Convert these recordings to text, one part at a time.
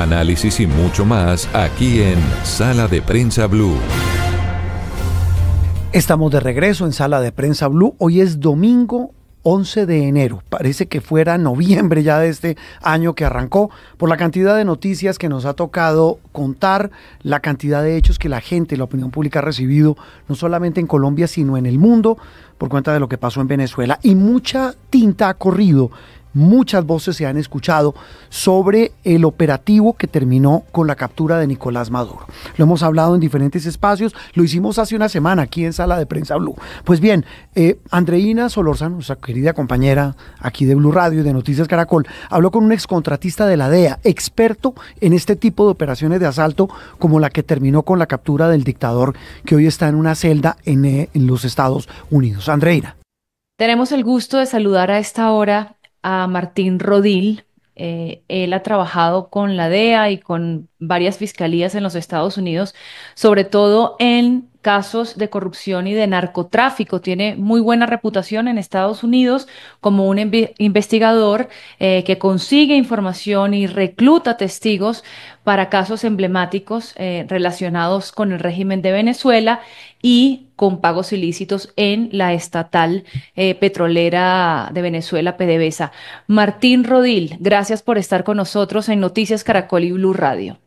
análisis y mucho más aquí en Sala de Prensa Blue. Estamos de regreso en Sala de Prensa Blue. Hoy es domingo 11 de enero. Parece que fuera noviembre ya de este año que arrancó, por la cantidad de noticias que nos ha tocado contar, la cantidad de hechos que la gente, la opinión pública ha recibido, no solamente en Colombia, sino en el mundo, por cuenta de lo que pasó en Venezuela. Y mucha tinta ha corrido. Muchas voces se han escuchado sobre el operativo que terminó con la captura de Nicolás Maduro. Lo hemos hablado en diferentes espacios, lo hicimos hace una semana aquí en Sala de Prensa Blue. Pues bien, Andreina Solórzano, nuestra querida compañera aquí de Blue Radio y de Noticias Caracol, habló con un excontratista de la DEA, experto en este tipo de operaciones de asalto como la que terminó con la captura del dictador que hoy está en una celda en los Estados Unidos. Andreina. Tenemos el gusto de saludar a esta hora a Martín Rodil. Él ha trabajado con la DEA y con varias fiscalías en los Estados Unidos, sobre todo en casos de corrupción y de narcotráfico. Tiene muy buena reputación en Estados Unidos como un investigador que consigue información y recluta testigos para casos emblemáticos relacionados con el régimen de Venezuela y con pagos ilícitos en la estatal petrolera de Venezuela, PDVSA. Martín Rodil, gracias por estar con nosotros en Noticias Caracol y Blue Radio.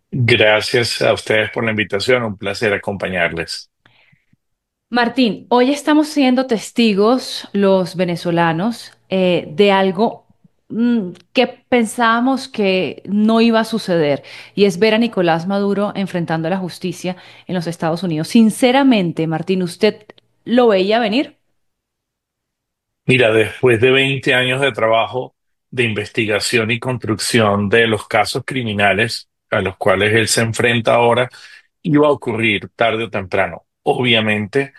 Gracias a ustedes por la invitación, un placer acompañarles. Martín, hoy estamos siendo testigos los venezolanos de algo que pensábamos que no iba a suceder, y es ver a Nicolás Maduro enfrentando a la justicia en los Estados Unidos. Sinceramente, Martín, ¿usted lo veía venir? Mira, después de 20 años de trabajo de investigación y construcción de los casos criminales a los cuales él se enfrenta ahora, iba a ocurrir tarde o temprano. Obviamente,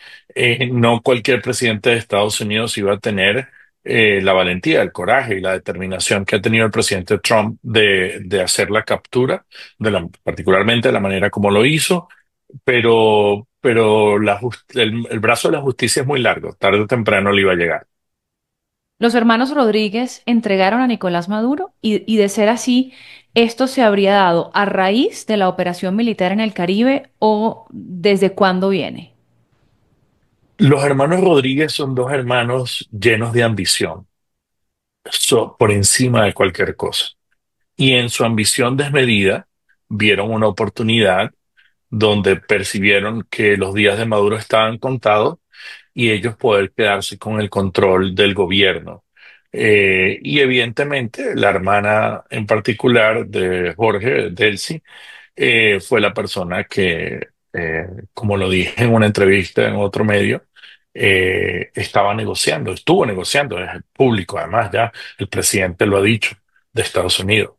no cualquier presidente de Estados Unidos iba a tener la valentía, el coraje y la determinación que ha tenido el presidente Trump de hacer la captura, particularmente de la manera como lo hizo, pero el brazo de la justicia es muy largo, tarde o temprano le iba a llegar. Los hermanos Rodríguez entregaron a Nicolás Maduro y de ser así, ¿esto se habría dado a raíz de la operación militar en el Caribe o desde cuándo viene? Los hermanos Rodríguez son dos hermanos llenos de ambición, por encima de cualquier cosa. Y en su ambición desmedida, vieron una oportunidad donde percibieron que los días de Maduro estaban contados y ellos poder quedarse con el control del gobierno. Y evidentemente la hermana en particular de Jorge, Delcy, fue la persona que, como lo dije en una entrevista en otro medio, estaba negociando, estuvo negociando, es público además, ya el presidente lo ha dicho, de Estados Unidos.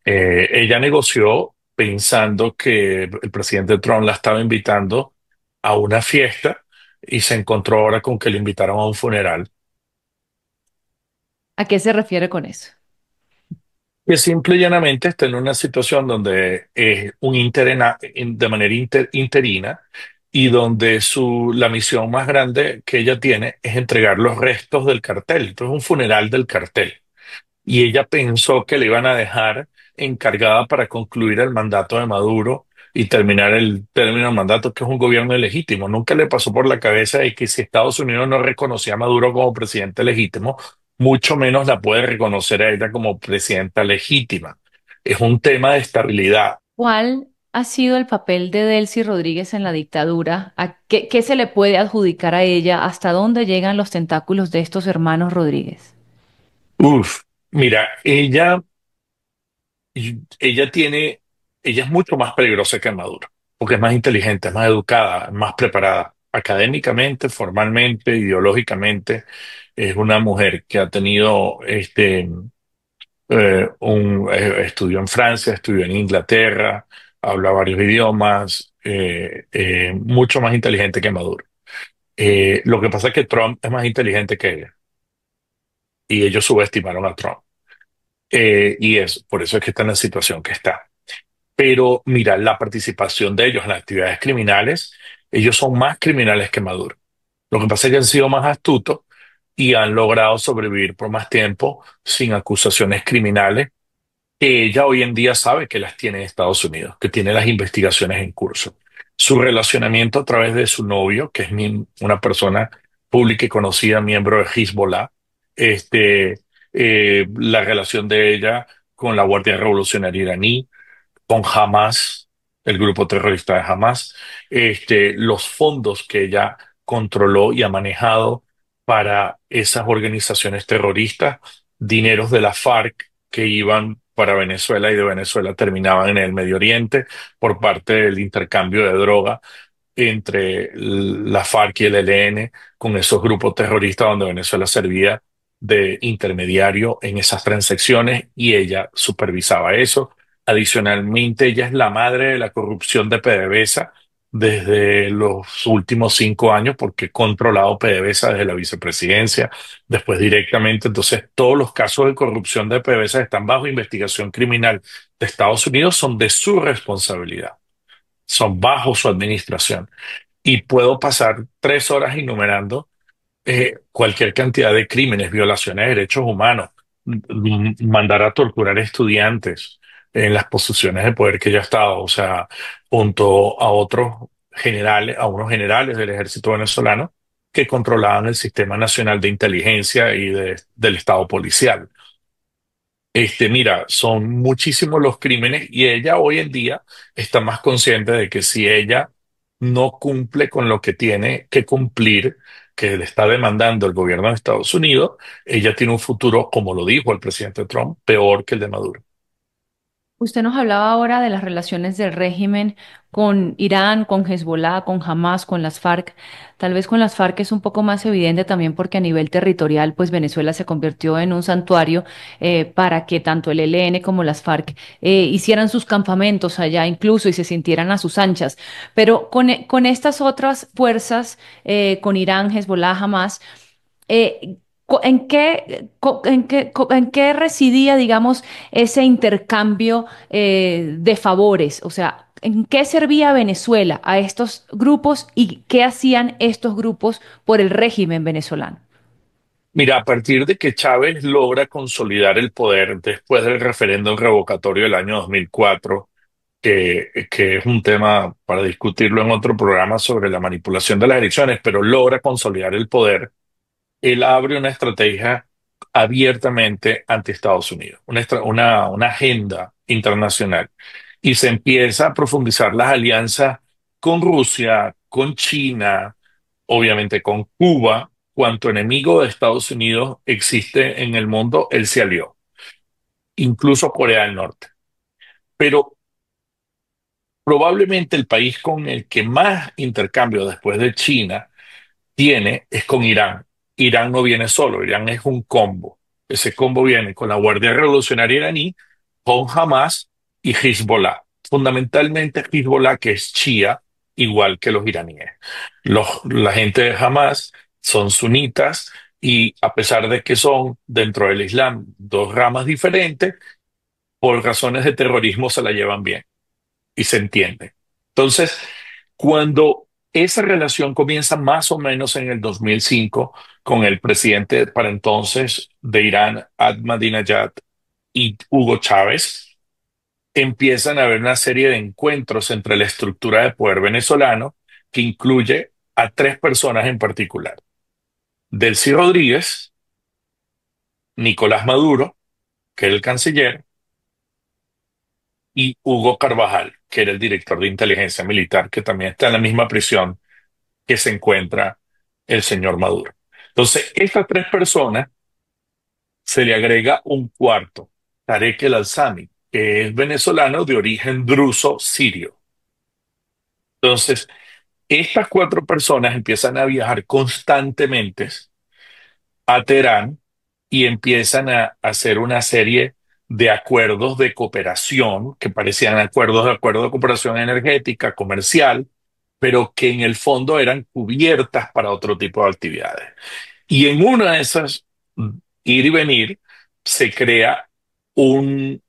Ella negoció pensando que el presidente Trump la estaba invitando a una fiesta y se encontró ahora con que le invitaron a un funeral. ¿A qué se refiere con eso? Que simple y llanamente está en una situación donde es de manera interina y donde la misión más grande que ella tiene es entregar los restos del cartel. Entonces, un funeral del cartel. Y ella pensó que le iban a dejar encargada para concluir el mandato de Maduro y terminar el término del mandato, que es un gobierno ilegítimo. Nunca le pasó por la cabeza de que si Estados Unidos no reconocía a Maduro como presidente legítimo, mucho menos la puede reconocer a ella como presidenta legítima. Es un tema de estabilidad. ¿Cuál ha sido el papel de Delcy Rodríguez en la dictadura? ¿Qué se le puede adjudicar a ella? ¿Hasta dónde llegan los tentáculos de estos hermanos Rodríguez? Uf, mira, ella tiene, ella es mucho más peligrosa que Maduro, porque es más inteligente, es más educada, es más preparada académicamente, formalmente, ideológicamente. Es una mujer que ha tenido estudió en Francia, estudió en Inglaterra, habla varios idiomas, mucho más inteligente que Maduro. Lo que pasa es que Trump es más inteligente que ella y ellos subestimaron a Trump. Y por eso es que está en la situación que está. Pero mira, la participación de ellos en las actividades criminales, ellos son más criminales que Maduro. Lo que pasa es que han sido más astutos y han logrado sobrevivir por más tiempo sin acusaciones criminales que ella hoy en día sabe que las tiene en Estados Unidos, que tiene las investigaciones en curso. Su relacionamiento a través de su novio, que es una persona pública y conocida, miembro de Hezbollah, la relación de ella con la Guardia Revolucionaria iraní, con Hamas, el grupo terrorista de Hamas, los fondos que ella controló y ha manejado para esas organizaciones terroristas, dineros de la FARC que iban para Venezuela y de Venezuela terminaban en el Medio Oriente por parte del intercambio de droga entre la FARC y el ELN con esos grupos terroristas donde Venezuela servía de intermediario en esas transacciones y ella supervisaba eso. Adicionalmente, ella es la madre de la corrupción de PDVSA desde los últimos 5 años porque ha controlado PDVSA desde la vicepresidencia, después directamente. Entonces, todos los casos de corrupción de PDVSA que están bajo investigación criminal de Estados Unidos son de su responsabilidad, son bajo su administración. Y puedo pasar 3 horas enumerando cualquier cantidad de crímenes, violaciones de derechos humanos, mandar a torturar estudiantes en las posiciones de poder que ella ha estado, o sea, junto a otros generales, a unos generales del ejército venezolano que controlaban el sistema nacional de inteligencia y del estado policial. Mira, son muchísimos los crímenes y ella hoy en día está más consciente de que si ella no cumple con lo que tiene que cumplir, que le está demandando el gobierno de Estados Unidos, ella tiene un futuro, como lo dijo el presidente Trump, peor que el de Maduro. Usted nos hablaba ahora de las relaciones del régimen con Irán, con Hezbollah, con Hamas, con las FARC. Tal vez con las FARC es un poco más evidente también porque a nivel territorial, pues Venezuela se convirtió en un santuario para que tanto el ELN como las FARC hicieran sus campamentos allá incluso y se sintieran a sus anchas. Pero con estas otras fuerzas, con Irán, Hezbollah, Hamas, ¿en qué residía, digamos, ese intercambio de favores? O sea, ¿en qué servía Venezuela a estos grupos y qué hacían estos grupos por el régimen venezolano? Mira, a partir de que Chávez logra consolidar el poder después del referéndum revocatorio del año 2004, que es un tema para discutirlo en otro programa sobre la manipulación de las elecciones, pero logra consolidar el poder, él abre una estrategia abiertamente ante Estados Unidos, una agenda internacional, y se empieza a profundizar las alianzas con Rusia, con China, obviamente con Cuba. Cuanto enemigo de Estados Unidos existe en el mundo, él se alió, incluso Corea del Norte. Pero probablemente el país con el que más intercambio después de China tiene es con Irán. Irán no viene solo, Irán es un combo. Ese combo viene con la Guardia Revolucionaria iraní, con Hamas y Hezbollah. Fundamentalmente Hezbollah, que es chiá, igual que los iraníes. La gente de Hamas son sunitas y a pesar de que son dentro del Islam dos ramas diferentes, por razones de terrorismo se la llevan bien y se entiende. Entonces, cuando esa relación comienza más o menos en el 2005 con el presidente para entonces de Irán, Ahmadinejad, y Hugo Chávez, empiezan a haber una serie de encuentros entre la estructura de poder venezolano que incluye a 3 personas en particular: Delcy Rodríguez, Nicolás Maduro, que era el canciller, y Hugo Carvajal, que era el director de inteligencia militar, que también está en la misma prisión que se encuentra el señor Maduro. Entonces, estas 3 personas se le agrega un cuarto, Tarek El Alzami, que es venezolano de origen druso sirio. Entonces, estas 4 personas empiezan a viajar constantemente a Teherán y empiezan a hacer una serie de acuerdos de cooperación que parecían acuerdos de cooperación energética, comercial, pero que en el fondo eran cubiertas para otro tipo de actividades. Y en una de esas, ir y venir, se crea un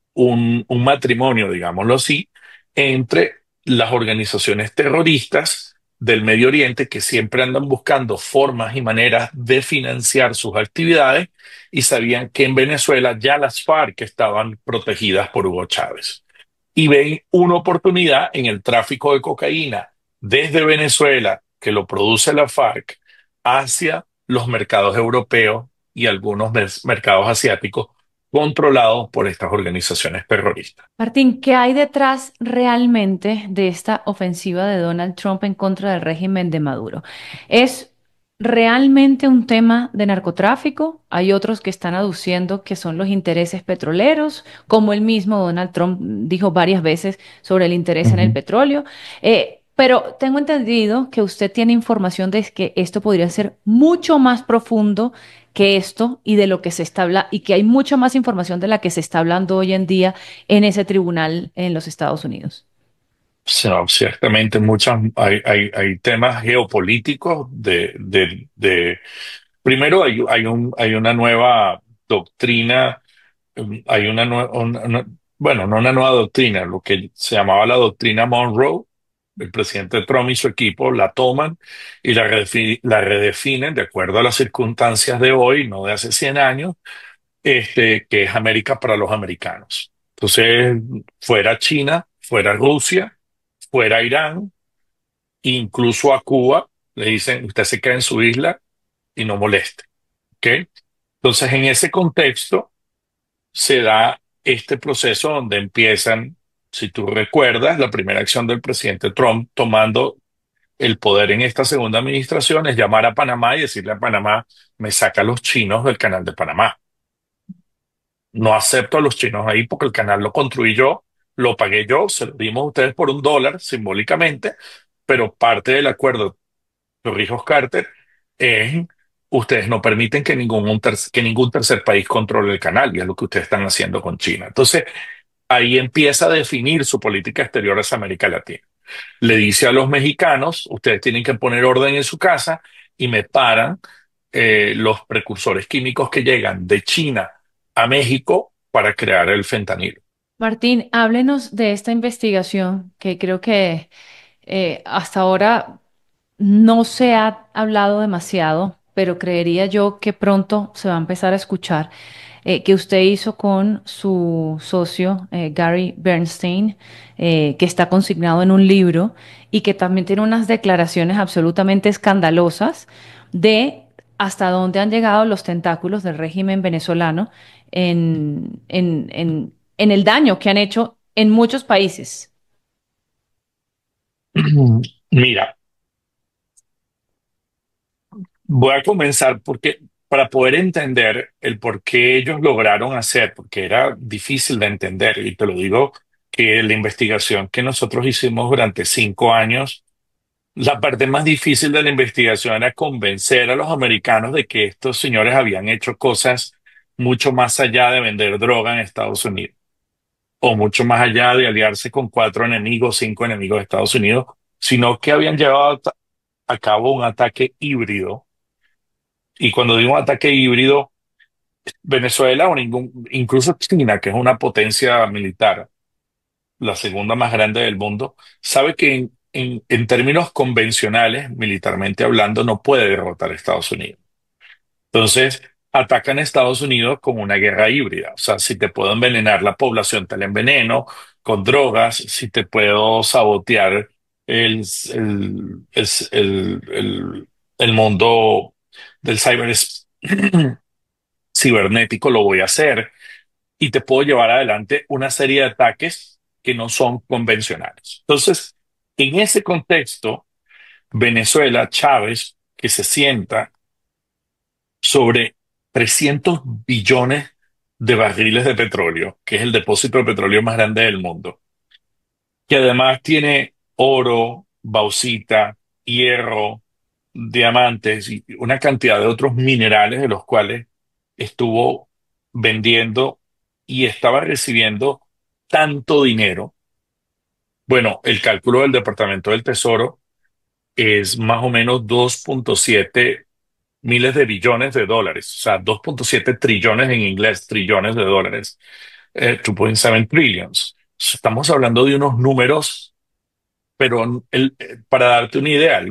matrimonio, digámoslo así, entre las organizaciones terroristas del Medio Oriente que siempre andan buscando formas y maneras de financiar sus actividades y sabían que en Venezuela ya las FARC estaban protegidas por Hugo Chávez y ven una oportunidad en el tráfico de cocaína desde Venezuela, que lo produce la FARC, hacia los mercados europeos y algunos mercados asiáticos controlados por estas organizaciones terroristas. Martín, ¿qué hay detrás realmente de esta ofensiva de Donald Trump en contra del régimen de Maduro? ¿Es realmente un tema de narcotráfico? Hay otros que están aduciendo que son los intereses petroleros, como el mismo Donald Trump dijo varias veces sobre el interés en el Ujú. petróleo. Pero tengo entendido que usted tiene información de que esto podría ser mucho más profundo que esto y de lo que se está hablando, y que hay mucha más información de la que se está hablando hoy en día en ese tribunal en los Estados Unidos. So, ciertamente hay temas geopolíticos primero hay una nueva doctrina, hay bueno, no una nueva doctrina, lo que se llamaba la doctrina Monroe. El presidente Trump y su equipo la toman y la redefinen de acuerdo a las circunstancias de hoy, no de hace 100 años, que es América para los americanos. Entonces, fuera China, fuera Rusia, fuera Irán, incluso a Cuba, le dicen, usted se queda en su isla y no moleste. ¿Ok? Entonces, en ese contexto se da este proceso donde empiezan, si tú recuerdas, la primera acción del presidente Trump tomando el poder en esta segunda administración es llamar a Panamá y decirle a Panamá, me saca a los chinos del canal de Panamá. No acepto a los chinos ahí porque el canal lo construí yo, lo pagué yo, se lo dimos a ustedes por $1 simbólicamente, pero parte del acuerdo Torrijos-Carter es ustedes no permiten que que ningún tercer país controle el canal, y es lo que ustedes están haciendo con China. Entonces, ahí empieza a definir su política exterior hacia América Latina. Le dice a los mexicanos, ustedes tienen que poner orden en su casa y me paran los precursores químicos que llegan de China a México para crear el fentanilo. Martín, háblenos de esta investigación que creo que hasta ahora no se ha hablado demasiado, pero creería yo que pronto se va a empezar a escuchar, que usted hizo con su socio Gary Bernstein, que está consignado en un libro y que también tiene unas declaraciones absolutamente escandalosas de hasta dónde han llegado los tentáculos del régimen venezolano en el daño que han hecho en muchos países. Mira, voy a comenzar porque para poder entender el por qué ellos lograron hacer, porque era difícil de entender, y te lo digo que la investigación que nosotros hicimos durante 5 años, la parte más difícil de la investigación era convencer a los americanos de que estos señores habían hecho cosas mucho más allá de vender droga en Estados Unidos, o mucho más allá de aliarse con 4 enemigos, 5 enemigos de Estados Unidos, sino que habían llevado a cabo un ataque híbrido. Y cuando digo un ataque híbrido, Venezuela incluso China, que es una potencia militar, la segunda más grande del mundo, sabe que en términos convencionales, militarmente hablando, no puede derrotar a Estados Unidos. Entonces, atacan a Estados Unidos con una guerra híbrida. O sea, si te puedo envenenar la población, te la enveneno con drogas, si te puedo sabotear el, el, el, el mundo del cibernético, lo voy a hacer y te puedo llevar adelante una serie de ataques que no son convencionales. Entonces, en ese contexto, Venezuela, Chávez, que se sienta sobre 300 billones de barriles de petróleo, que es el depósito de petróleo más grande del mundo, que además tiene oro, bauxita, hierro, diamantes y una cantidad de otros minerales de los cuales estuvo vendiendo y estaba recibiendo tanto dinero. Bueno, el cálculo del Departamento del Tesoro es más o menos 2,7 miles de billones de dólares, o sea, 2,7 trillones en inglés, trillones de dólares, 2,7 trillions. Estamos hablando de unos números pero para darte una idea,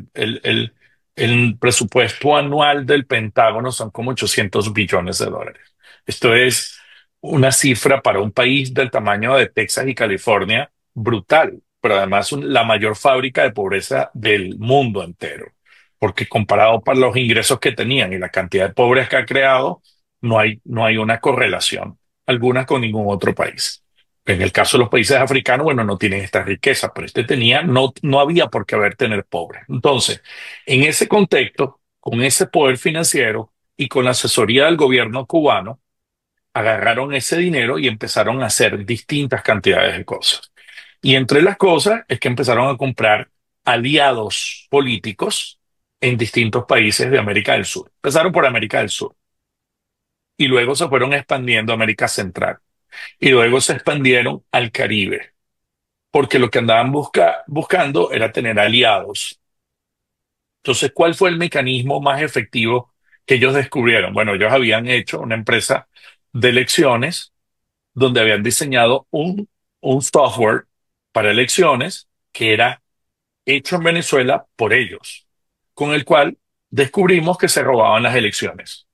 el presupuesto anual del Pentágono son como 800 billones de dólares. Esto es una cifra para un país del tamaño de Texas y California brutal, pero además la mayor fábrica de pobreza del mundo entero, porque comparado para los ingresos que tenían y la cantidad de pobres que ha creado, no hay una correlación alguna con ningún otro país. En el caso de los países africanos, bueno, no tienen esta riqueza, pero este tenía, no había por qué haber tener pobres. Entonces, en ese contexto, con ese poder financiero y con la asesoría del gobierno cubano, agarraron ese dinero y empezaron a hacer distintas cantidades de cosas. Y entre las cosas es que empezaron a comprar aliados políticos en distintos países de América del Sur. Empezaron por América del Sur y luego se fueron expandiendo a América Central y luego se expandieron al Caribe, porque lo que andaban buscando era tener aliados. Entonces, ¿cuál fue el mecanismo más efectivo que ellos descubrieron? Bueno, ellos habían hecho una empresa de elecciones donde habían diseñado un software para elecciones que era hecho en Venezuela por ellos, con el cual descubrimos que se robaban las elecciones.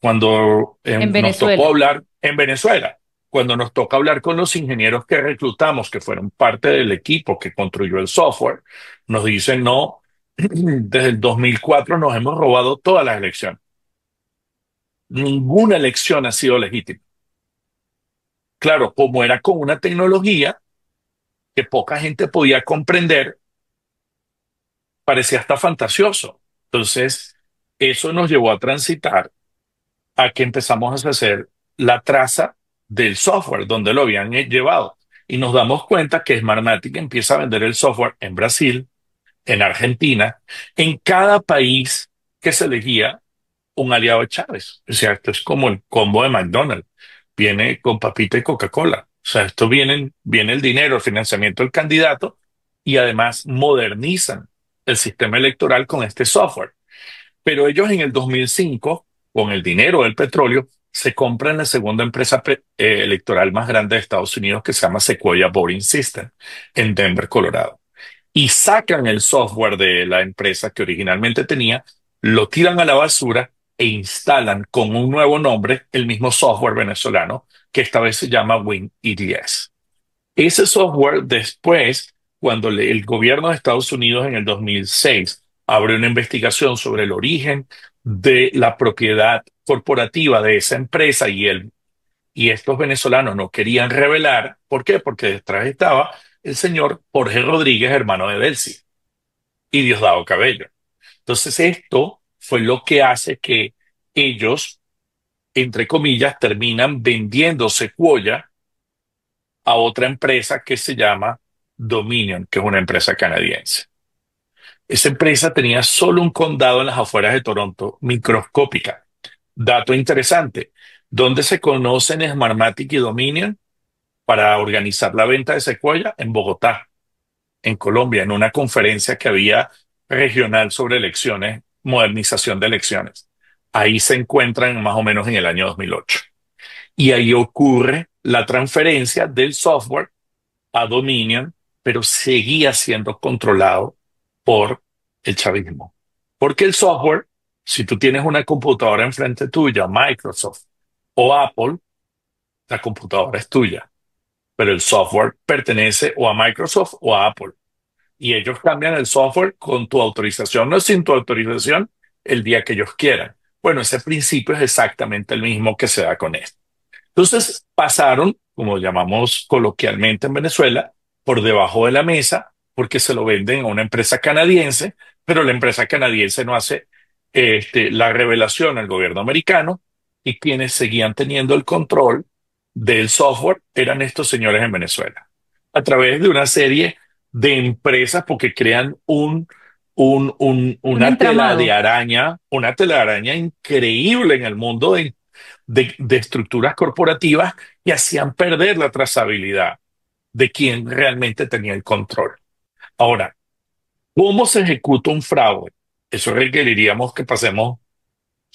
Cuando En nos tocó Venezuela. hablar en Venezuela, cuando nos toca hablar con los ingenieros que reclutamos, que fueron parte del equipo que construyó el software, nos dicen, no, desde el 2004 nos hemos robado todas las elecciones. Ninguna elección ha sido legítima. Claro, como era con una tecnología que poca gente podía comprender, parecía hasta fantasioso. Entonces, eso nos llevó a transitar a que empezamos a hacer la traza del software, donde lo habían llevado. Y nos damos cuenta que Smartmatic empieza a vender el software en Brasil, en Argentina, en cada país que se elegía un aliado de Chávez. O sea, esto es como el combo de McDonald's. Viene con papita y Coca-Cola. O sea, esto viene el dinero, el financiamiento del candidato y además modernizan el sistema electoral con este software. Pero ellos en el 2005, con el dinero del petróleo, se compran la segunda empresa electoral más grande de Estados Unidos que se llama Sequoia Voting System en Denver, Colorado. Y sacan el software de la empresa que originalmente tenía, lo tiran a la basura e instalan con un nuevo nombre el mismo software venezolano que esta vez se llama WinEDS. Ese software después, cuando el gobierno de Estados Unidos en el 2006 abre una investigación sobre el origen de la propiedad corporativa de esa empresa y estos venezolanos no querían revelar, ¿por qué? Porque detrás estaba el señor Jorge Rodríguez, hermano de Delcy, y Diosdado Cabello. Entonces esto fue lo que hace que ellos, entre comillas, terminan vendiendo Sequoia a otra empresa que se llama Dominion, que es una empresa canadiense. Esa empresa tenía solo un condado en las afueras de Toronto, microscópica. Dato interesante, ¿dónde se conocen Smartmatic y Dominion para organizar la venta de Sequoia? En Bogotá, en Colombia, en una conferencia que había regional sobre elecciones, modernización de elecciones. Ahí se encuentran más o menos en el año 2008. Y ahí ocurre la transferencia del software a Dominion, pero seguía siendo controlado por el chavismo. Porque el software, si tú tienes una computadora enfrente tuya, Microsoft o Apple, la computadora es tuya, pero el software pertenece o a Microsoft o a Apple. Y ellos cambian el software con tu autorización, no sin tu autorización, el día que ellos quieran. Bueno, ese principio es exactamente el mismo que se da con esto. Entonces pasaron, como llamamos coloquialmente en Venezuela, por debajo de la mesa, porque se lo venden a una empresa canadiense, pero la empresa canadiense no hace la revelación al gobierno americano y quienes seguían teniendo el control del software eran estos señores en Venezuela, a través de una serie de empresas porque crean Un entramado. una telaraña increíble en el mundo de estructuras corporativas que hacían perder la trazabilidad de quien realmente tenía el control. Ahora, ¿cómo se ejecuta un fraude? Eso requeriríamos que pasemos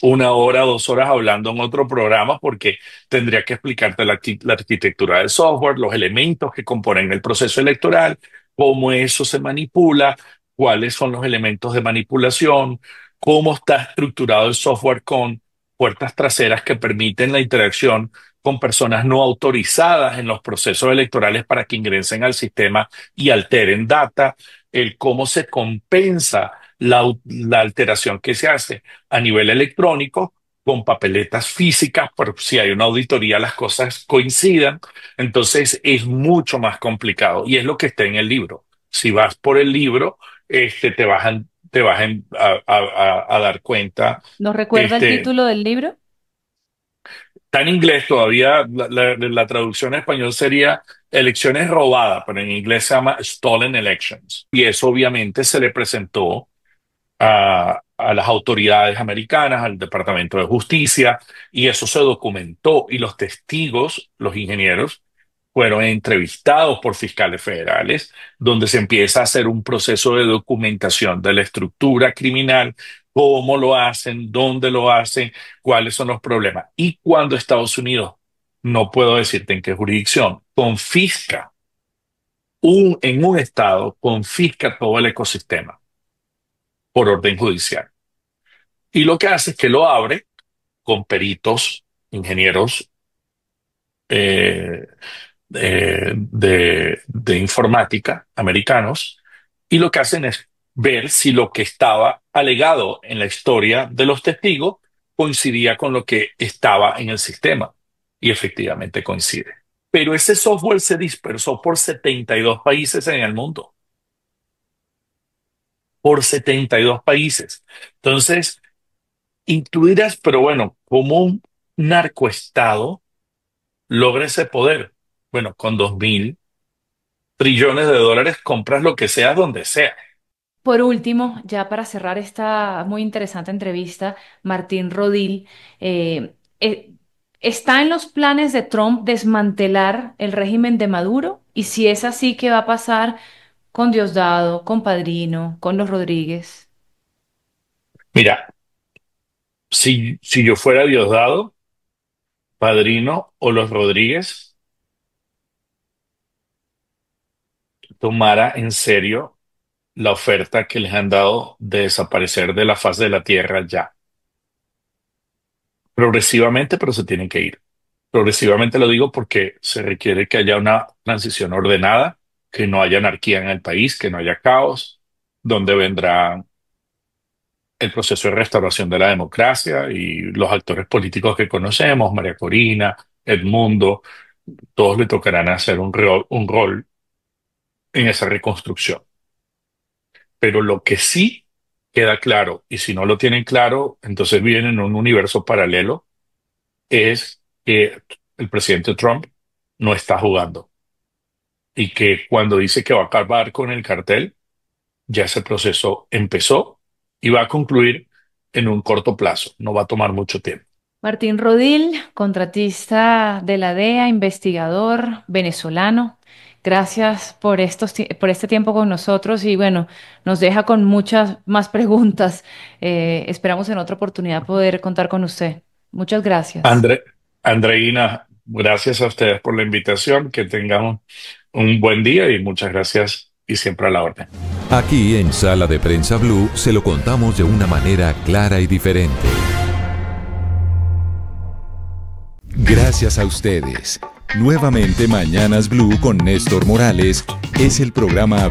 1 hora, 2 horas hablando en otro programa porque tendría que explicarte la arquitectura del software, los elementos que componen el proceso electoral, cómo eso se manipula, cuáles son los elementos de manipulación, cómo está estructurado el software con puertas traseras que permiten la interacción con personas no autorizadas en los procesos electorales para que ingresen al sistema y alteren data, el cómo se compensa la alteración que se hace a nivel electrónico con papeletas físicas, por si hay una auditoría, las cosas coincidan. Entonces es mucho más complicado y es lo que está en el libro. Si vas por el libro, te vas a dar cuenta. ¿Nos recuerda el Este, título del libro? Está en inglés todavía, la traducción en español sería elecciones robadas, pero en inglés se llama Stolen Elections. Y eso obviamente se le presentó a las autoridades americanas, al Departamento de Justicia, y eso se documentó. Y los testigos, los ingenieros, fueron entrevistados por fiscales federales, donde se empieza a hacer un proceso de documentación de la estructura criminal, cómo lo hacen, dónde lo hacen, cuáles son los problemas. Y cuando Estados Unidos, no puedo decirte en qué jurisdicción, confisca en un estado, confisca todo el ecosistema por orden judicial. Y lo que hace es que lo abre con peritos, ingenieros eh, de informática americanos, y lo que hacen es ver si lo que estaba alegado en la historia de los testigos coincidía con lo que estaba en el sistema. Y efectivamente coincide. Pero ese software se dispersó por 72 países en el mundo. Por 72 países. Entonces, incluirás, pero bueno, como un narcoestado logra ese poder. Bueno, con 2.000 trillones de dólares compras lo que sea donde sea. Por último, ya para cerrar esta muy interesante entrevista, Martín Rodil, ¿está en los planes de Trump desmantelar el régimen de Maduro? Y si es así, ¿qué va a pasar con Diosdado, con Padrino, con los Rodríguez? Mira, si yo fuera Diosdado, Padrino o los Rodríguez, tomara en serio la oferta que les han dado de desaparecer de la faz de la tierra ya. Progresivamente, pero se tienen que ir. Progresivamente lo digo porque se requiere que haya una transición ordenada, que no haya anarquía en el país, que no haya caos, donde vendrá el proceso de restauración de la democracia y los actores políticos que conocemos, María Corina, Edmundo, todos le tocarán hacer un rol en esa reconstrucción. Pero lo que sí queda claro, y si no lo tienen claro, entonces viven en un universo paralelo, es que el presidente Trump no está jugando y que cuando dice que va a acabar con el cartel, ya ese proceso empezó y va a concluir en un corto plazo, no va a tomar mucho tiempo. Martín Rodil, contratista de la DEA, investigador venezolano. Gracias por por este tiempo con nosotros y bueno, nos deja con muchas más preguntas. Esperamos en otra oportunidad poder contar con usted. Muchas gracias. Andre, Andreina, gracias a ustedes por la invitación, que tengan un buen día y muchas gracias y siempre a la orden. Aquí en Sala de Prensa Blue se lo contamos de una manera clara y diferente. Gracias a ustedes. Nuevamente Mañanas Blue con Néstor Morales es el programa